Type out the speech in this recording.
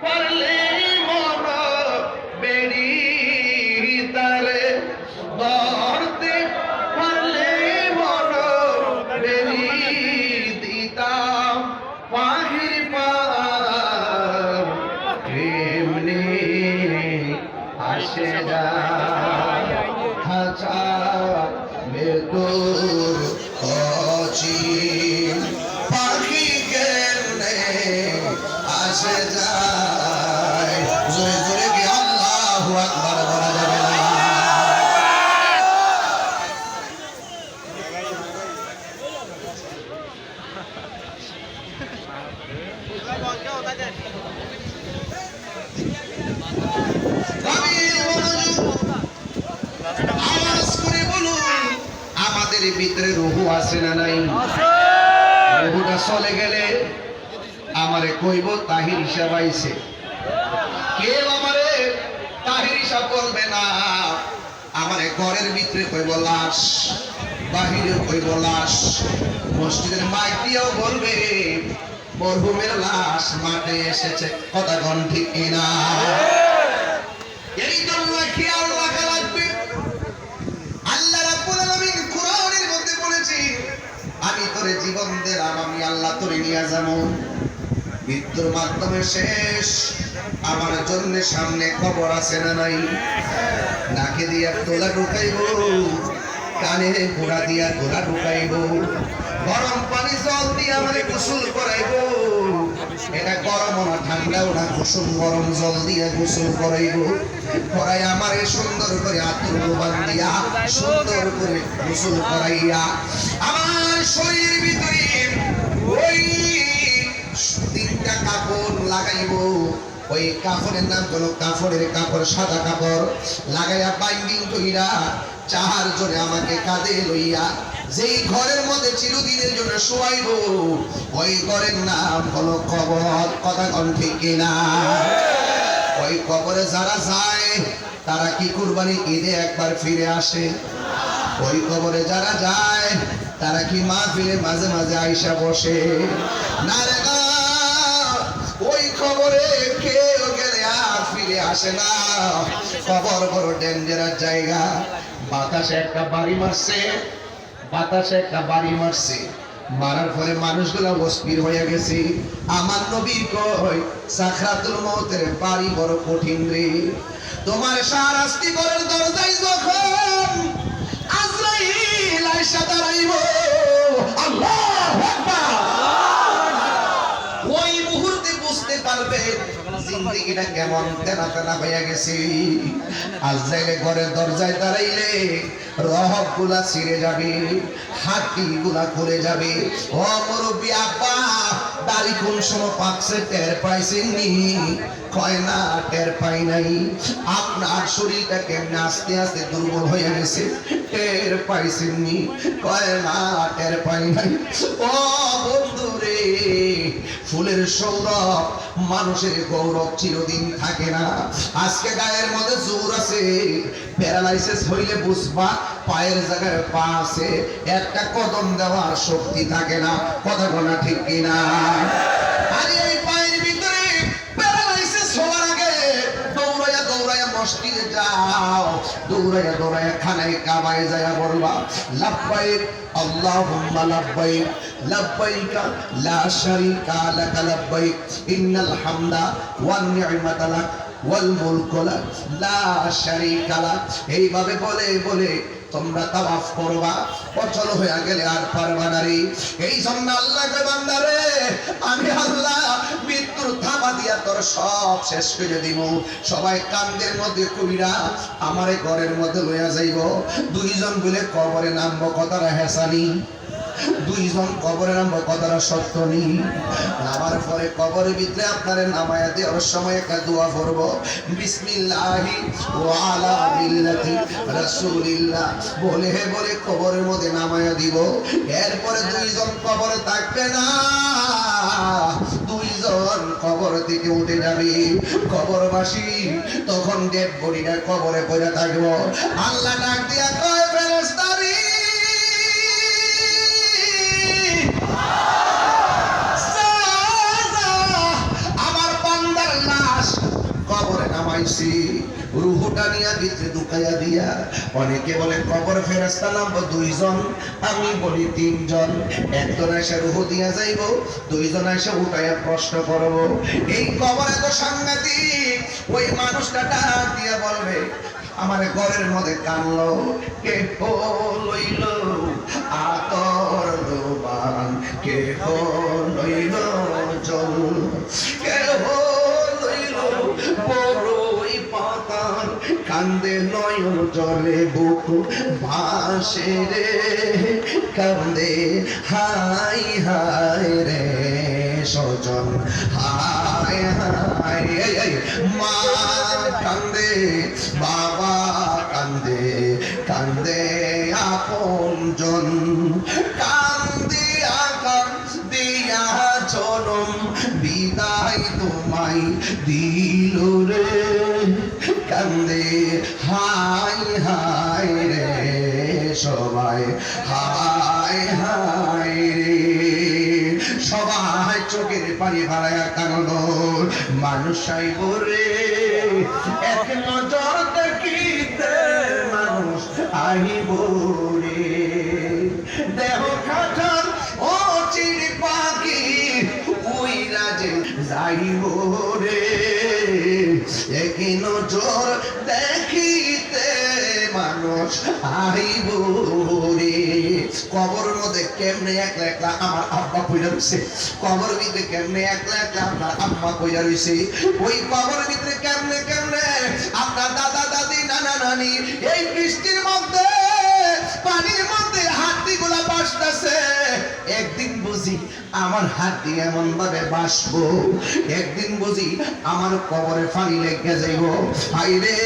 পারলে মন বেড়ি তারে ধরতে পারলে মন বেড়ি দিতাম পাখির পার এমনি আসে যায় খাঁচা মৃত্যুর অচিন পাখি কেমনে আসে যায় জোরে জোরে কি আল্লাহু আকবার বলা যাবে না? আওয়াজ করে বলুন, আমাদের ভিতরে রুহু আছে না নাই? রুহুটা চলে গেলে আমারে কইব তাহির হিসাব আইছে। কেউ আমারে তাহির হিসাব বলবে না। আমারে ঘরের ভিতরে কইব লাশ, বাহিরে কইব লাশ, মসজিদের মাইক দিয়েও বলবে মরহুমের লাশ মাঠে এসেছে। কথা কোন ঠিক কিনা? এই জন্য খেয়াল রাখা লাগবে। আল্লাহ রাব্বুল আলামিন কোরআনের মধ্যে বলেছে, আমি তোরে জীবন দিলাম, আমি আল্লাহ তোরে নিয়ে যাবো। মৃত্যুর মাধ্যমে শেষ। আমার জন্য সামনে কবর আছে না নাই? নাকে দিয়া তোলা ঢুকাইব, কানে ঘোড়া দিয়া ঘোড়া ঢুকাইব, গরম পানি জল দিয়ে আমারে গোসল করাইব। এটা গরম না ঠান্ডাও না, কুসুম গরম জল দিয়ে গোসল করাইব। করাই আমারে সুন্দর করে আতর বান্ধিয়া সুন্দর করে গোসল করাইয়া আমার শরীরের ভিতরে ওই 3টা কাপড় লাগাইব। ওই কাপড়ের নাম হলো কাপড়ের কাপড়, সাদা কাপড় লাগাইয়া বাইন্ডিং কইরা 4 জনে আমাকে কাঁধে লইয়া যেই ঘরের মধ্যে চিরদিনের জন্য শোয়াইব, ওই ঘরের নাম হলো কবর। কথা কোন ঠিক কিনা? ওই কবরে যারা যায় তারা কি কুরবানি ঈদে একবার ফিরে আসে? ওই কবরে যারা যায় তারা কি মাহফিলে মাঝে মাঝে আইসা বসে? না রে না, ওই কবরে কেউ গেলে আর ফিরে আসে না। কবর বড় ডেঞ্জারাস জায়গা। বাতাসে একটা বাড়ি মারছে, বাতাসে একটা বাড়ি মারছে, মারার ফলে মানুষগুলা অস্থির হয়ে গেছে। আমার নবী কয়, সাকরাতুল মউতের বাড়ি বড় কঠিন রে। তোমার শাহরাস্তি ঘরের দরজায় যখন আজরাইল আইসা দাঁড়াইব, আল্লাহু আকবার, ওই মুহূর্তে বুঝতে পারবে জিন্দেগিটা কেমন তেনা তেনা হয়ে গেছে। আজরাইলে ঘরের দরজায় দাঁড়াইলে রহব গুলা ছিঁড়ে যাবে, হাড্ডি গুলা খুলে যাবে। ও মুরব্বি আব্বা, দাড়ি কোন সময় পাকছে টের পাইছেননি? কয় না, টের পাই নাই। আপনার শরীরটা কেমনে আস্তে আস্তে দুর্বল হয়ে গেছে, টের পাইছেননি? কয় না, টের পাই নাই। ও বন্ধু রে, ফুলের সৌরভ, মানুষের গৌরব চিরদিন থাকে না। আজকে গায়ের মধ্যে জোর আছে, প্যারালাইসিস হইলে বুঝবা পায়ের জায়গায় পা আছে, একটা কদম দেওয়ার শক্তি থাকে না। কথা বলা ঠিক কিনা? আরে এই পায়ের ভিতরে প্যারালাইসিস হওয়ার আগে দৌড়াইয়া দৌড়াইয়া মসজিদে যাও, দৌড়াইয়া দৌড়াইয়া খানায় কাবায় যায়া বলবা লাব্বাইক আল্লাহুম্মা লাব্বাইক লাব্বাইকা লা শারীকা লাকা লাব্বাইক ইন্নাল হামদা ওয়ান নি'মাতা লাক ওয়াল মুলকু লাক লা শারীকা লাক। এইভাবে বলে বলে তোমরা তাওয়াফ করবা, অচল হয়ে গেলে আর পারবা না রে। এই জন্য আল্লাহকে বান্দারে, আমি আল্লাহ মৃত্যুর থাবা দিয়া তোর সব শেষ করে দিব। সবাই কান্দের মধ্যে কবিরা আমারে ঘরের মধ্যে লইয়া যাইব। 2 জন বলে কবরে নামবো, কথাটা হেসানি। 2 জন কবরে নামবো, কথাটা সত্য নি। নামার পরে কবরের ভিতরে আপনারে নামায়া দেওয়ার সময় একটা দোয়া পড়ব, বিসমিল্লাহি ওয়া আলা মিল্লাতি রাসূলিল্লাহ বলে বলে কবরের মধ্যে নামায়া দিব। এরপরে 2 জন কবরে থাকবে না, 2 জন কবর থেকে উঠে যাবে। কবরবাসী তখন ডেড বডিটা কবরে পড়ে থাকবো। আল্লাহ ডাক দিয়া কয়, ফেরেশতারি আমার বান্দার লাশ ঘুমাইছি রুহুটা নিয়া ভিতরে ঢুকাইয়া দিয়া অনেকে বলে কবর ফেরেশতা নামবো 2 জন আমি বলি 3 জন একজন এসে রুহু দিয়া যাইব 2 জন এসে উঠাইয়া প্রশ্ন করব এই কবরে তো সাংঘাতিক ওই মানুষটা ডাক দিয়া বলবে আমার ঘরের মধ্যে কানলো কে লইল আতর দোবান কে লইল জল কে লইল বড়ই পাতার কান্দে নয়ন জলে বুক ভাসে রে কান্দে হাই হাই রে সজন হায় হায় মা কান্দে বাবা কান্দে কান্দে আপনজন কান্দিয়া কান্দিয়া জনম বিদায় তোমায় দিল রে কান্দে হায় হায় রে সবাই হায় হায় রে সবাই চোখের পানি ভাড়ায়া কারণ মানুষ আইব রে এক নজর দেখিতে মানুষ আইব রে দেহ খাটার ও চির পাখি ওই রাজে যাইব রে এক নজর দেখিতে মানুষ আইব রে কবরের মধ্যে কেমনে একলা একলা আমার আব্বা কইরা রইছে কবরের ভিতরে কেমনে একলা একলা আপনার আম্মা কইরা রইছে ওই কবরের ভিতরে কেমনে কেমনে আপনার দাদা দাদি নানা নানি এই বৃষ্টির মধ্যে পানির মধ্যে হাড্ডিগুলা বাসতেছে একদিন বুঝি আমার হাড্ডি এমন ভাবে বাসবো একদিন বুঝি আমার কবরে পানি লেগে যাইব হায় রে